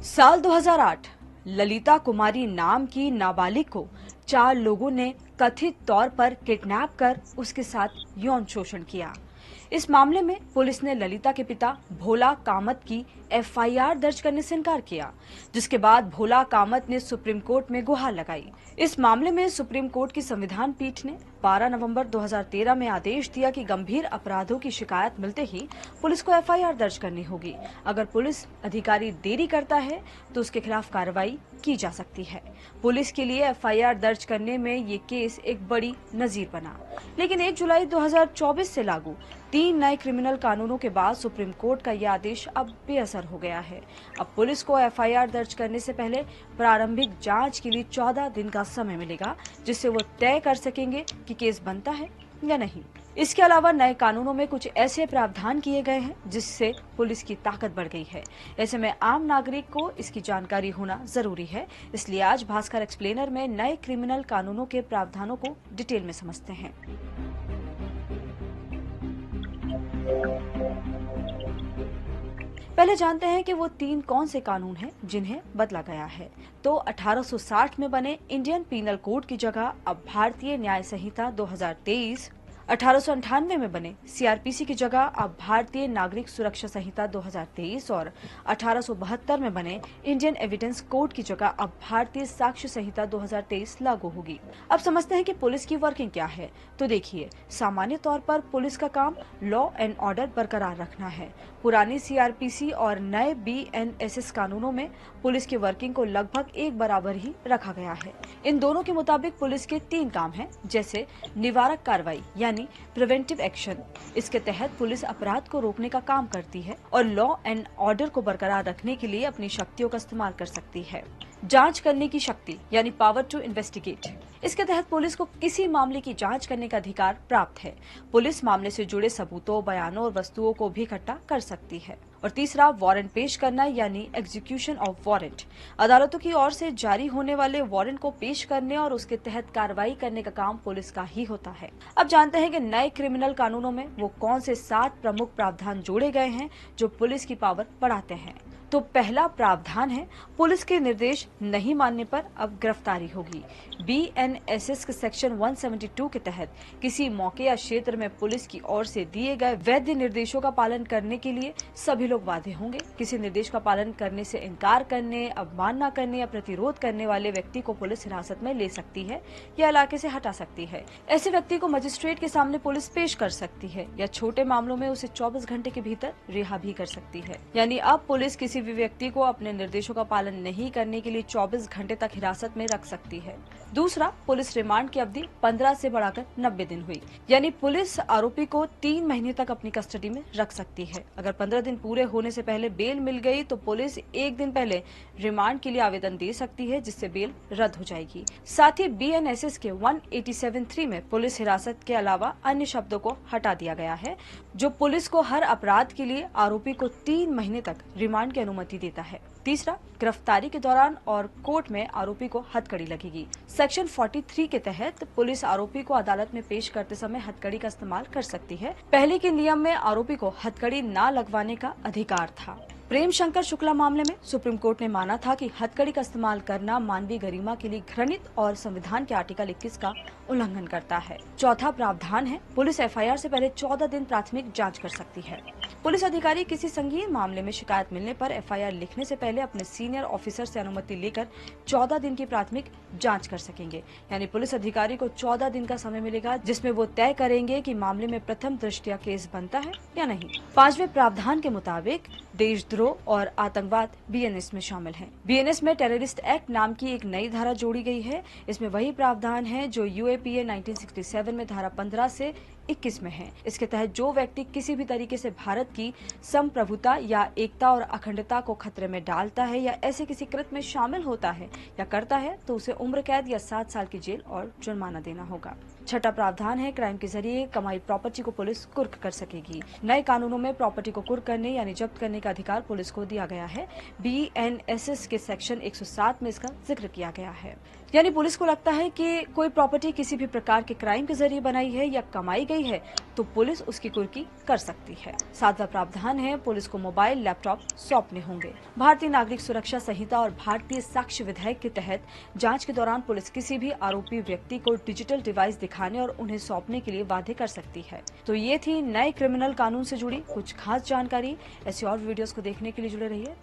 साल 2008 ललिता कुमारी नाम की नाबालिग को 4 लोगों ने कथित तौर पर किडनैप कर उसके साथ यौन शोषण किया। इस मामले में पुलिस ने ललिता के पिता भोला कामत की एफआईआर दर्ज करने से इनकार किया, जिसके बाद भोला कामत ने सुप्रीम कोर्ट में गुहार लगाई। इस मामले में सुप्रीम कोर्ट की संविधान पीठ ने 12 नवंबर 2013 में आदेश दिया कि गंभीर अपराधों की शिकायत मिलते ही पुलिस को एफआईआर दर्ज करनी होगी। अगर पुलिस अधिकारी देरी करता है तो उसके खिलाफ कार्रवाई की जा सकती है। पुलिस के लिए एफआईआर दर्ज करने में ये केस एक बड़ी नजीर बना, लेकिन 1 जुलाई 2024 से लागू 3 नए क्रिमिनल कानूनों के बाद सुप्रीम कोर्ट का यह आदेश अब बेअसर हो गया है। अब पुलिस को एफआईआर दर्ज करने से पहले प्रारंभिक जांच के लिए 14 दिन का समय मिलेगा, जिससे वो तय कर सकेंगे कि केस बनता है या नहीं। इसके अलावा नए कानूनों में कुछ ऐसे प्रावधान किए गए हैं जिससे पुलिस की ताकत बढ़ गई है। ऐसे में आम नागरिक को इसकी जानकारी होना जरूरी है। इसलिए आज भास्कर एक्सप्लेनर में नए क्रिमिनल कानूनों के प्रावधानों को डिटेल में समझते हैं। पहले जानते हैं कि वो 3 कौन से कानून हैं जिन्हें बदला गया है। तो 1860 में बने इंडियन पीनल कोड की जगह अब भारतीय न्याय संहिता 2023, 1898 में बने सीआरपीसी की जगह अब भारतीय नागरिक सुरक्षा संहिता 2023 और 1872 में बने इंडियन एविडेंस कोड की जगह अब भारतीय साक्ष्य संहिता 2023 लागू होगी। अब समझते हैं कि पुलिस की वर्किंग क्या है। तो देखिए, सामान्य तौर पर पुलिस का काम लॉ एंड ऑर्डर बरकरार रखना है। पुरानी सीआरपीसी और नए बीएनएसएस कानूनों में पुलिस की वर्किंग को लगभग एक बराबर ही रखा गया है। इन दोनों के मुताबिक पुलिस के 3 काम हैं, जैसे निवारक कार्रवाई यानी प्रिवेंटिव एक्शन। इसके तहत पुलिस अपराध को रोकने का काम करती है और लॉ एंड ऑर्डर को बरकरार रखने के लिए अपनी शक्तियों का इस्तेमाल कर सकती है। जांच करने की शक्ति यानी पावर टू इन्वेस्टिगेट। इसके तहत पुलिस को किसी मामले की जांच करने का अधिकार प्राप्त है। पुलिस मामले से जुड़े सबूतों, बयानों और वस्तुओं को भी इकट्ठा कर सकती है। और तीसरा, वारंट पेश करना यानी एग्जीक्यूशन ऑफ वारंट। अदालतों की ओर से जारी होने वाले वारंट को पेश करने और उसके तहत कार्रवाई करने का काम पुलिस का ही होता है। अब जानते हैं कि नए क्रिमिनल कानूनों में वो कौन से 7 प्रमुख प्रावधान जोड़े गए हैं जो पुलिस की पावर बढ़ाते हैं। तो पहला प्रावधान है, पुलिस के निर्देश नहीं मानने पर अब गिरफ्तारी होगी। बीएनएसएस के सेक्शन 172 के तहत किसी मौके या क्षेत्र में पुलिस की ओर से दिए गए वैध निर्देशों का पालन करने के लिए सभी लोग बाध्य होंगे। किसी निर्देश का पालन करने से इनकार करने, अवमानना करने या प्रतिरोध करने वाले व्यक्ति को पुलिस हिरासत में ले सकती है या इलाके से हटा सकती है। ऐसे व्यक्ति को मजिस्ट्रेट के सामने पुलिस पेश कर सकती है या छोटे मामलों में उसे 24 घंटे के भीतर रिहा भी कर सकती है। यानी अब पुलिस किसी भी व्यक्ति को अपने निर्देशों का पालन नहीं करने के लिए 24 घंटे तक हिरासत में रख सकती है। दूसरा, पुलिस रिमांड की अवधि 15 से बढ़ाकर 90 दिन हुई। यानी पुलिस आरोपी को 3 महीने तक अपनी कस्टडी में रख सकती है। अगर 15 दिन पूरे होने से पहले बेल मिल गई तो पुलिस 1 दिन पहले रिमांड के लिए आवेदन दे सकती है, जिससे बेल रद्द हो जाएगी। साथ ही बीएनएसएस के 187(3) में पुलिस हिरासत के अलावा अन्य शब्दों को हटा दिया गया है, जो पुलिस को हर अपराध के लिए आरोपी को 3 महीने तक रिमांड की अनुमति देता है। तीसरा, गिरफ्तारी के दौरान और कोर्ट में आरोपी को हथकड़ी लगेगी। सेक्शन 43 के तहत पुलिस आरोपी को अदालत में पेश करते समय हथकड़ी का इस्तेमाल कर सकती है। पहले के नियम में आरोपी को हथकड़ी न लगवाने का अधिकार था। प्रेम शंकर शुक्ला मामले में सुप्रीम कोर्ट ने माना था कि हथकड़ी का इस्तेमाल करना मानवीय गरिमा के लिए घृणित और संविधान के आर्टिकल 21 का उल्लंघन करता है। चौथा प्रावधान है, पुलिस एफआईआर से पहले 14 दिन प्राथमिक जांच कर सकती है। पुलिस अधिकारी किसी संगीन मामले में शिकायत मिलने पर एफआईआर लिखने से पहले अपने सीनियर ऑफिसर से अनुमति लेकर 14 दिन की प्राथमिक जांच कर सकेंगे। यानी पुलिस अधिकारी को 14 दिन का समय मिलेगा, जिसमें वो तय करेंगे कि मामले में प्रथम दृष्टया केस बनता है या नहीं। 5वें प्रावधान के मुताबिक देशद्रोह और आतंकवाद बीएनएस में शामिल है। बीएनएस में टेररिस्ट एक्ट नाम की एक नई धारा जोड़ी गई है। इसमें वही प्रावधान है जो यूएपीए 1967 में धारा 15 से 21 में है। इसके तहत जो व्यक्ति किसी भी तरीके से भारत की संप्रभुता या एकता और अखंडता को खतरे में डालता है या ऐसे किसी कृत्य में शामिल होता है या करता है तो उसे उम्र कैद या 7 साल की जेल और जुर्माना देना होगा। छठा प्रावधान है, क्राइम के जरिए कमाई प्रॉपर्टी को पुलिस कुर्क कर सकेगी। नए कानूनों में प्रॉपर्टी को कुर्क करने यानी जब्त करने का अधिकार पुलिस को दिया गया है। BNSS के सेक्शन 107 में इसका जिक्र किया गया है। यानी पुलिस को लगता है कि कोई प्रॉपर्टी किसी भी प्रकार के क्राइम के जरिए बनाई है या कमाई गई है तो पुलिस उसकी कुर्की कर सकती है। सातवां प्रावधान है, पुलिस को मोबाइल लैपटॉप सौंपने होंगे। भारतीय नागरिक सुरक्षा संहिता और भारतीय साक्ष्य विधेयक के तहत जांच के दौरान पुलिस किसी भी आरोपी व्यक्ति को डिजिटल डिवाइस दिखाने और उन्हें सौंपने के लिए बाध्य कर सकती है। तो ये थी नए क्रिमिनल कानून से जुड़ी कुछ खास जानकारी। ऐसी और वीडियोस को देखने के लिए जुड़े रहिए।